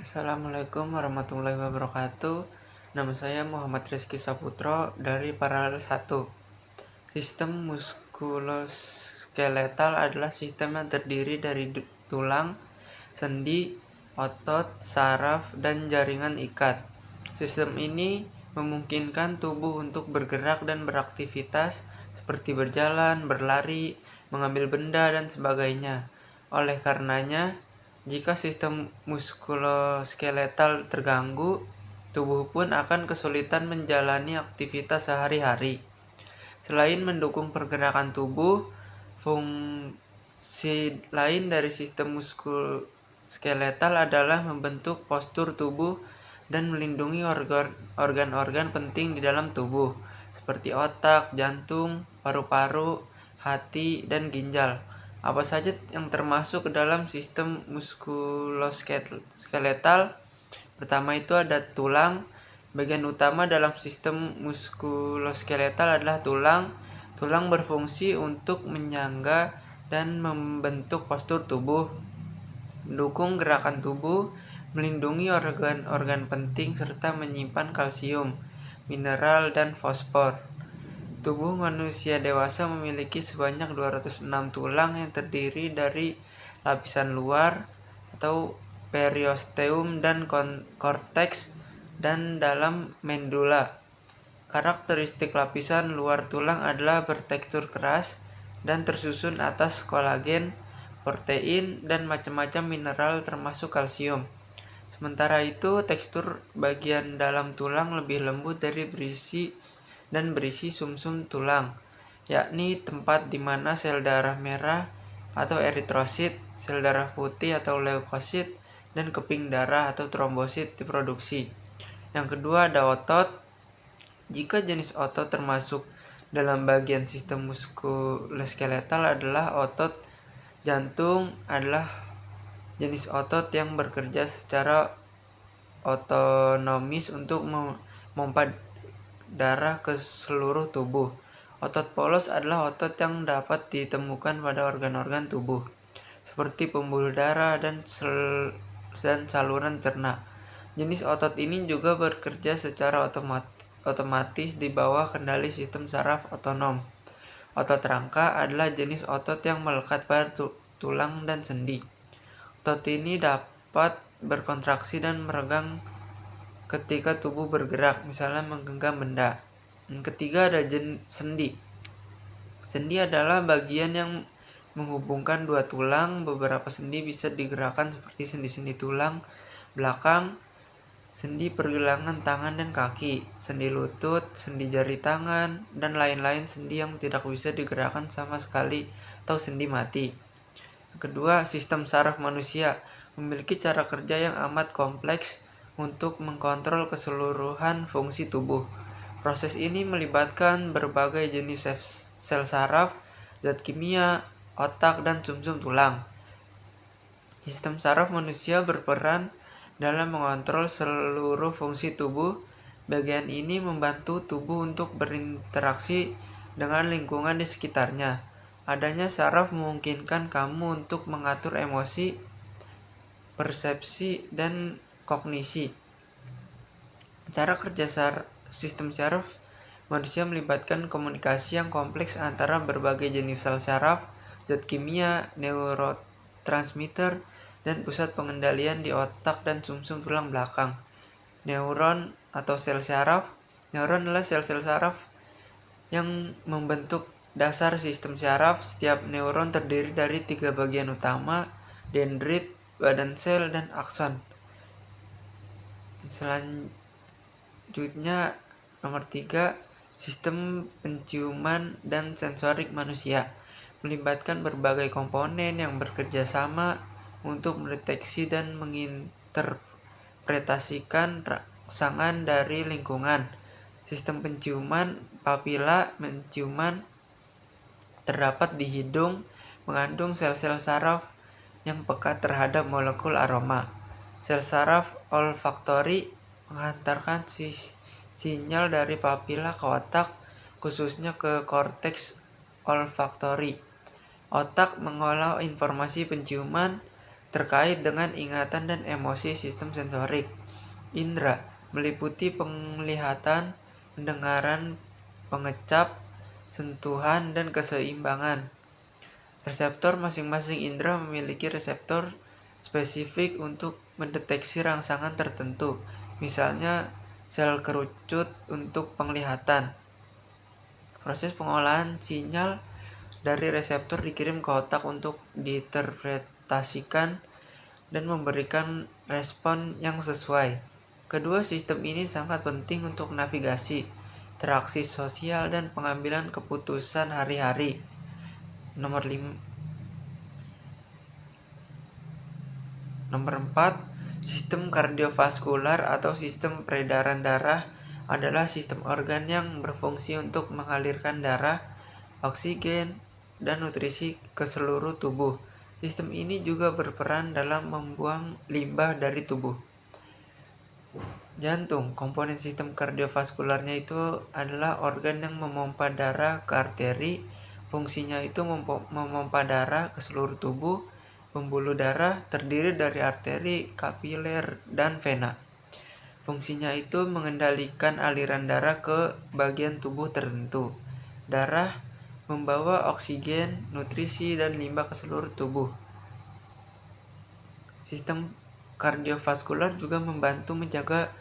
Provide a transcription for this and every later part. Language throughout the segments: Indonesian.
Assalamualaikum warahmatullahi wabarakatuh. Nama saya Muhammad Rizky Saputro dari Paralel 1. Sistem muskuloskeletal adalah sistem yang terdiri dari tulang, sendi, otot, saraf, dan jaringan ikat. Sistem ini memungkinkan tubuh untuk bergerak dan beraktivitas seperti berjalan, berlari, mengambil benda, dan sebagainya. Oleh karenanya, jika sistem muskuloskeletal terganggu, tubuh pun akan kesulitan menjalani aktivitas sehari-hari. Selain mendukung pergerakan tubuh, fungsi lain dari sistem muskuloskeletal adalah membentuk postur tubuh dan melindungi organ-organ penting di dalam tubuh, seperti otak, jantung, paru-paru, hati, dan ginjal. Apa saja yang termasuk ke dalam sistem muskuloskeletal? Pertama itu ada tulang. Bagian utama dalam sistem muskuloskeletal adalah tulang. Tulang berfungsi untuk menyangga dan membentuk postur tubuh, mendukung gerakan tubuh, melindungi organ-organ penting, serta menyimpan kalsium, mineral, dan fosfor. Tubuh manusia dewasa memiliki sebanyak 206 tulang yang terdiri dari lapisan luar atau periosteum dan korteks dan dalam medula. Karakteristik lapisan luar tulang adalah bertekstur keras dan tersusun atas kolagen, protein, dan macam-macam mineral termasuk kalsium. Sementara itu, tekstur bagian dalam tulang lebih lembut dan berisi sumsum tulang, yakni tempat di mana sel darah merah atau eritrosit, sel darah putih atau leukosit, dan keping darah atau trombosit diproduksi. Yang kedua ada otot. Jika jenis otot termasuk dalam bagian sistem muskuloskeletal adalah otot jantung adalah jenis otot yang bekerja secara otonomis untuk memompa darah ke seluruh tubuh. Otot polos adalah otot yang dapat ditemukan pada organ-organ tubuh, seperti pembuluh darah dan saluran cerna. Jenis otot ini juga bekerja secara otomatis di bawah kendali sistem saraf otonom. Otot rangka adalah jenis otot yang melekat pada tulang dan sendi. Otot ini dapat berkontraksi dan meregang ketika tubuh bergerak, misalnya menggenggam benda. Yang ketiga ada sendi. Sendi adalah bagian yang menghubungkan dua tulang. Beberapa sendi bisa digerakkan seperti sendi-sendi tulang belakang, sendi pergelangan tangan dan kaki, sendi lutut, sendi jari tangan, dan lain-lain sendi yang tidak bisa digerakkan sama sekali atau sendi mati. Kedua, sistem saraf manusia memiliki cara kerja yang amat kompleks untuk mengkontrol keseluruhan fungsi tubuh. Proses ini melibatkan berbagai jenis sel saraf, zat kimia, otak, dan sumsum tulang. Sistem saraf manusia berperan dalam mengontrol seluruh fungsi tubuh. Bagian ini membantu tubuh untuk berinteraksi dengan lingkungan di sekitarnya. Adanya saraf memungkinkan kamu untuk mengatur emosi, persepsi, dan kognisi. Cara kerja sistem saraf manusia melibatkan komunikasi yang kompleks antara berbagai jenis sel saraf, zat kimia, neurotransmitter, dan pusat pengendalian di otak dan sumsum tulang belakang. Neuron atau sel saraf. Neuron adalah sel-sel saraf yang membentuk dasar sistem saraf. Setiap neuron terdiri dari 3 bagian utama, dendrit, badan sel, dan akson. Selanjutnya nomor 3, sistem penciuman dan sensorik manusia melibatkan berbagai komponen yang bekerja sama untuk mendeteksi dan menginterpretasikan rangsangan dari lingkungan. Sistem penciuman, papila penciuman terdapat di hidung, mengandung sel-sel saraf yang peka terhadap molekul aroma. Sel saraf olfaktori menghantarkan sinyal dari papila ke otak, khususnya ke korteks olfaktori. Otak mengolah informasi penciuman, terkait dengan ingatan dan emosi. Sistem sensorik indera meliputi penglihatan, pendengaran, pengecap, sentuhan, dan keseimbangan. Reseptor masing-masing indera memiliki reseptor spesifik untuk mendeteksi rangsangan tertentu, misalnya sel kerucut untuk penglihatan. Proses pengolahan sinyal dari reseptor dikirim ke otak untuk diinterpretasikan dan memberikan respon yang sesuai. Kedua sistem ini sangat penting untuk navigasi, interaksi sosial, dan pengambilan keputusan hari-hari. Nomor 4, sistem kardiovaskular atau sistem peredaran darah adalah sistem organ yang berfungsi untuk mengalirkan darah, oksigen, dan nutrisi ke seluruh tubuh. Sistem ini juga berperan dalam membuang limbah dari tubuh. Jantung, komponen sistem kardiovaskularnya itu adalah organ yang memompa darah ke arteri. Fungsinya itu memompa darah ke seluruh tubuh. Pembuluh darah terdiri dari arteri, kapiler, dan vena. Fungsinya itu mengendalikan aliran darah ke bagian tubuh tertentu. Darah membawa oksigen, nutrisi, dan limbah ke seluruh tubuh. Sistem kardiovaskular juga membantu menjaga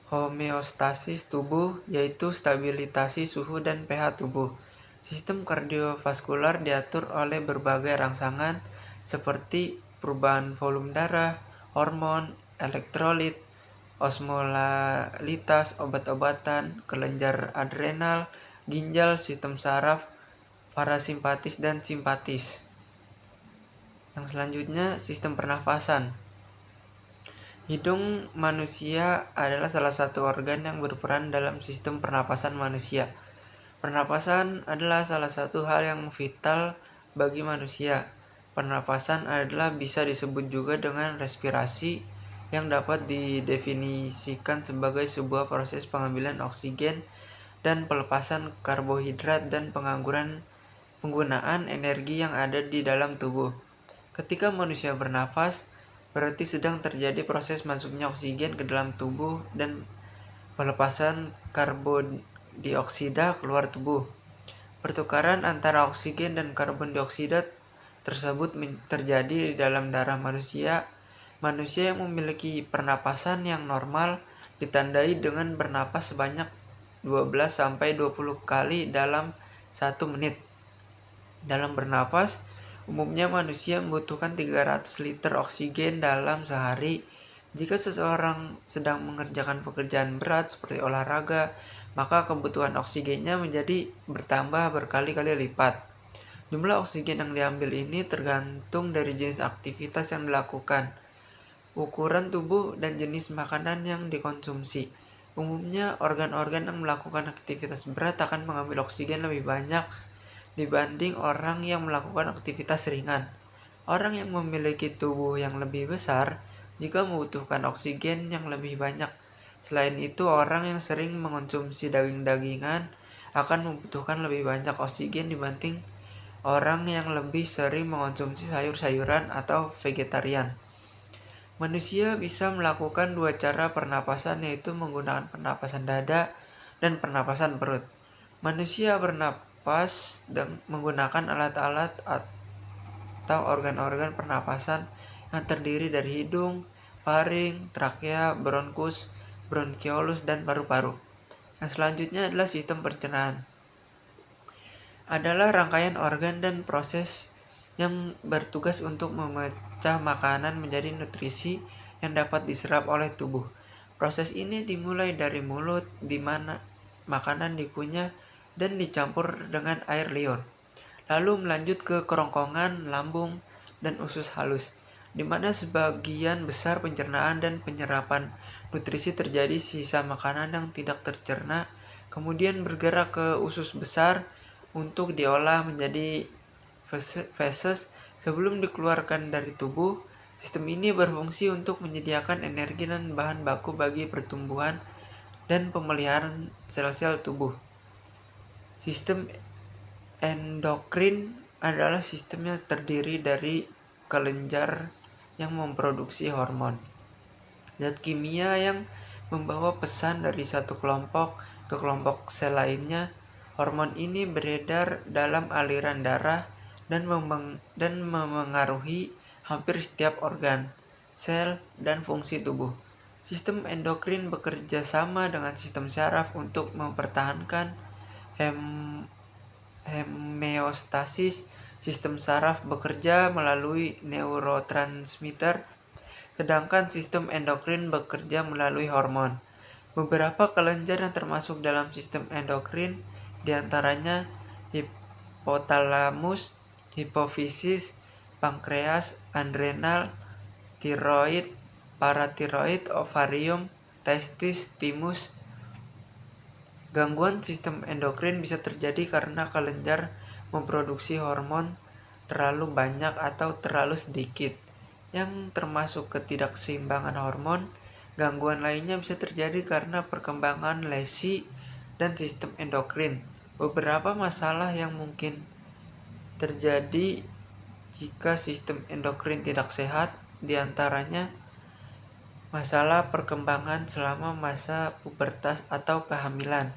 homeostasis tubuh, yaitu stabilisasi suhu dan pH tubuh. Sistem kardiovaskular diatur oleh berbagai rangsangan seperti perubahan volume darah, hormon, elektrolit, osmolalitas, obat-obatan, kelenjar adrenal, ginjal, sistem saraf, parasimpatis, dan simpatis. Yang selanjutnya, sistem pernafasan. Hidung manusia adalah salah satu organ yang berperan dalam sistem pernapasan manusia. Pernapasan adalah salah satu hal yang vital bagi manusia. Pernapasan adalah bisa disebut juga dengan respirasi, yang dapat didefinisikan sebagai sebuah proses pengambilan oksigen dan pelepasan karbohidrat dan penggunaan energi yang ada di dalam tubuh. Ketika manusia bernafas, berarti sedang terjadi proses masuknya oksigen ke dalam tubuh dan pelepasan karbon dioksida keluar tubuh. Pertukaran antara oksigen dan karbon dioksida tersebut terjadi di dalam darah manusia. Manusia yang memiliki pernapasan yang normal ditandai dengan bernapas sebanyak 12-20 kali dalam 1 menit. Dalam bernapas, umumnya manusia membutuhkan 300 liter oksigen dalam sehari. Jika seseorang sedang mengerjakan pekerjaan berat seperti olahraga, maka kebutuhan oksigennya menjadi bertambah berkali-kali lipat. Jumlah oksigen yang diambil ini tergantung dari jenis aktivitas yang dilakukan, ukuran tubuh, dan jenis makanan yang dikonsumsi. Umumnya, organ-organ yang melakukan aktivitas berat akan mengambil oksigen lebih banyak dibanding orang yang melakukan aktivitas ringan. Orang yang memiliki tubuh yang lebih besar juga membutuhkan oksigen yang lebih banyak. Selain itu, orang yang sering mengonsumsi daging-dagingan akan membutuhkan lebih banyak oksigen dibanding orang yang lebih sering mengonsumsi sayur-sayuran atau vegetarian. Manusia bisa melakukan 2 cara pernapasan, yaitu menggunakan pernapasan dada dan pernapasan perut. Manusia bernapas menggunakan alat-alat atau organ-organ pernapasan yang terdiri dari hidung, faring, trakea, bronkus, bronkiolus, dan paru-paru. Yang selanjutnya adalah sistem pencernaan. Adalah rangkaian organ dan proses yang bertugas untuk memecah makanan menjadi nutrisi yang dapat diserap oleh tubuh. Proses ini dimulai dari mulut, di mana makanan dikunyah dan dicampur dengan air liur, lalu melanjut ke kerongkongan, lambung, dan usus halus, di mana sebagian besar pencernaan dan penyerapan nutrisi terjadi. Sisa makanan yang tidak tercerna kemudian bergerak ke usus besar untuk diolah menjadi feses sebelum dikeluarkan dari tubuh. Sistem ini berfungsi untuk menyediakan energi dan bahan baku bagi pertumbuhan dan pemeliharaan sel-sel tubuh. Sistem endokrin adalah sistem yang terdiri dari kelenjar yang memproduksi hormon. Zat kimia yang membawa pesan dari satu kelompok ke kelompok sel lainnya. Hormon ini beredar dalam aliran darah dan memengaruhi hampir setiap organ, sel, dan fungsi tubuh. Sistem endokrin bekerja sama dengan sistem saraf untuk mempertahankan homeostasis. Sistem saraf bekerja melalui neurotransmitter, sedangkan sistem endokrin bekerja melalui hormon. Beberapa kelenjar yang termasuk dalam sistem endokrin diantaranya hipotalamus, hipofisis, pankreas, adrenal, tiroid, paratiroid, ovarium, testis, timus. Gangguan sistem endokrin bisa terjadi karena kelenjar memproduksi hormon terlalu banyak atau terlalu sedikit, yang termasuk ketidakseimbangan hormon. Gangguan lainnya bisa terjadi karena perkembangan lesi dan sistem endokrin. Beberapa masalah yang mungkin terjadi jika sistem endokrin tidak sehat, diantaranya masalah perkembangan selama masa pubertas atau kehamilan,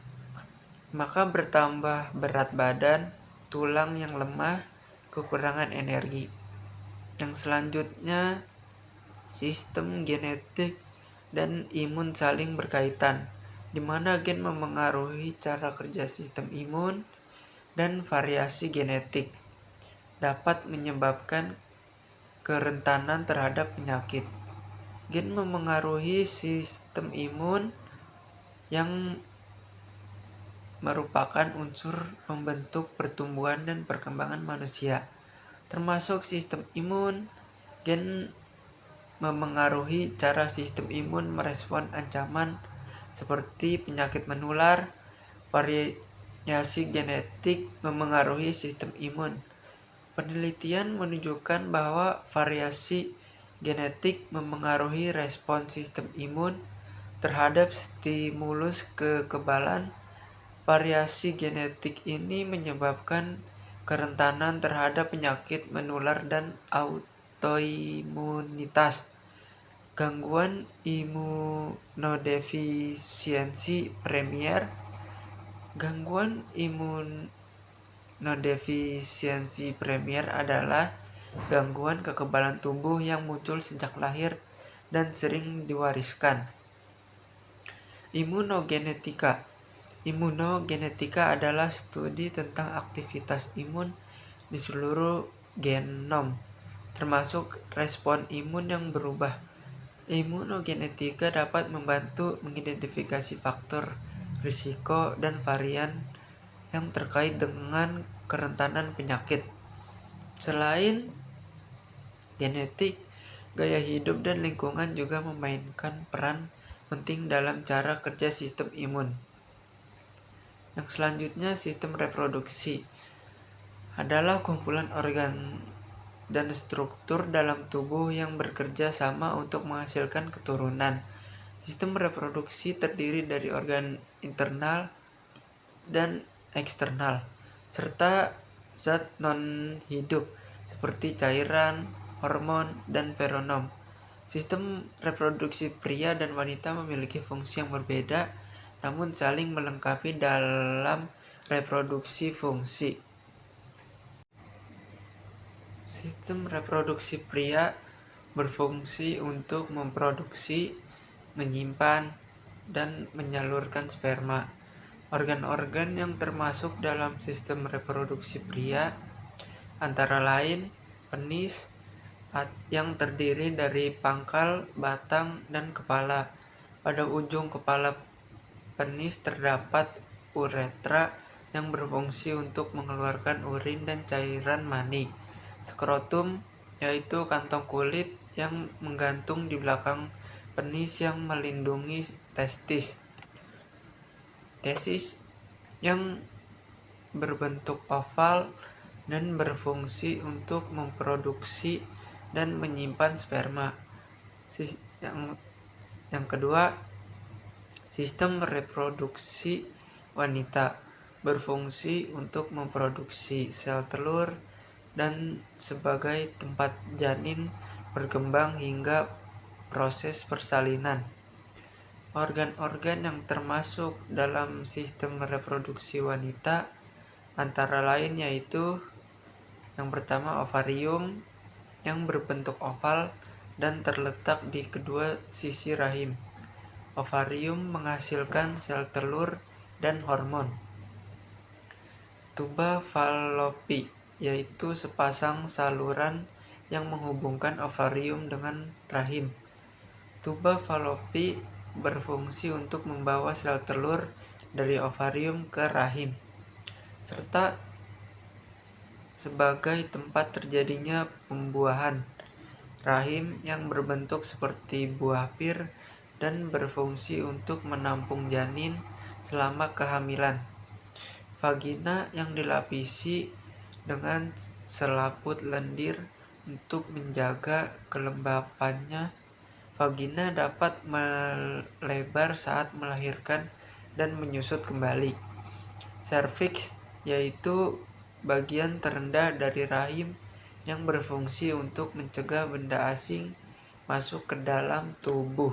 maka bertambah berat badan, tulang yang lemah, kekurangan energi. Yang selanjutnya, sistem genetik dan imun saling berkaitan, di mana gen memengaruhi cara kerja sistem imun, dan variasi genetik dapat menyebabkan kerentanan terhadap penyakit. Gen memengaruhi sistem imun yang merupakan unsur pembentuk pertumbuhan dan perkembangan manusia, termasuk sistem imun. Gen memengaruhi cara sistem imun merespon ancaman seperti penyakit menular. Variasi genetik memengaruhi sistem imun. Penelitian menunjukkan bahwa variasi genetik memengaruhi respons sistem imun terhadap stimulus kekebalan. Variasi genetik ini menyebabkan kerentanan terhadap penyakit menular dan autoimunitas. Gangguan imunodefisiensi primer. Gangguan imunodefisiensi primer adalah gangguan kekebalan tubuh yang muncul sejak lahir dan sering diwariskan. Imunogenetika. Imunogenetika adalah studi tentang aktivitas imun di seluruh genom, termasuk respon imun yang berubah. Imunogenetika dapat membantu mengidentifikasi faktor risiko dan varian yang terkait dengan kerentanan penyakit. Selain genetik, gaya hidup dan lingkungan juga memainkan peran penting dalam cara kerja sistem imun. Yang selanjutnya, sistem reproduksi adalah kumpulan organ dan struktur dalam tubuh yang bekerja sama untuk menghasilkan keturunan. Sistem reproduksi terdiri dari organ internal dan eksternal, serta zat non-hidup seperti cairan, hormon, dan feronom. Sistem reproduksi pria dan wanita memiliki fungsi yang berbeda, namun saling melengkapi dalam reproduksi fungsi. Sistem reproduksi pria berfungsi untuk memproduksi, menyimpan, dan menyalurkan sperma. Organ-organ yang termasuk dalam sistem reproduksi pria antara lain penis yang terdiri dari pangkal, batang, dan kepala. Pada ujung kepala penis terdapat uretra yang berfungsi untuk mengeluarkan urin dan cairan mani. Skrotum, yaitu kantong kulit yang menggantung di belakang penis yang melindungi testis. Testis yang berbentuk oval dan berfungsi untuk memproduksi dan menyimpan sperma. Yang kedua, sistem reproduksi wanita berfungsi untuk memproduksi sel telur dan sebagai tempat janin berkembang hingga proses persalinan. Organ-organ yang termasuk dalam sistem reproduksi wanita antara lain yaitu yang pertama ovarium yang berbentuk oval dan terletak di kedua sisi rahim. Ovarium menghasilkan sel telur dan hormon. Tuba Fallopi yaitu sepasang saluran yang menghubungkan ovarium dengan rahim. Tuba Fallopi berfungsi untuk membawa sel telur dari ovarium ke rahim, serta sebagai tempat terjadinya pembuahan. Rahim yang berbentuk seperti buah pir dan berfungsi untuk menampung janin selama kehamilan. Vagina yang dilapisi dengan selaput lendir untuk menjaga kelembapannya. Vagina dapat melebar saat melahirkan dan menyusut kembali. Serviks yaitu bagian terendah dari rahim yang berfungsi untuk mencegah benda asing masuk ke dalam tubuh.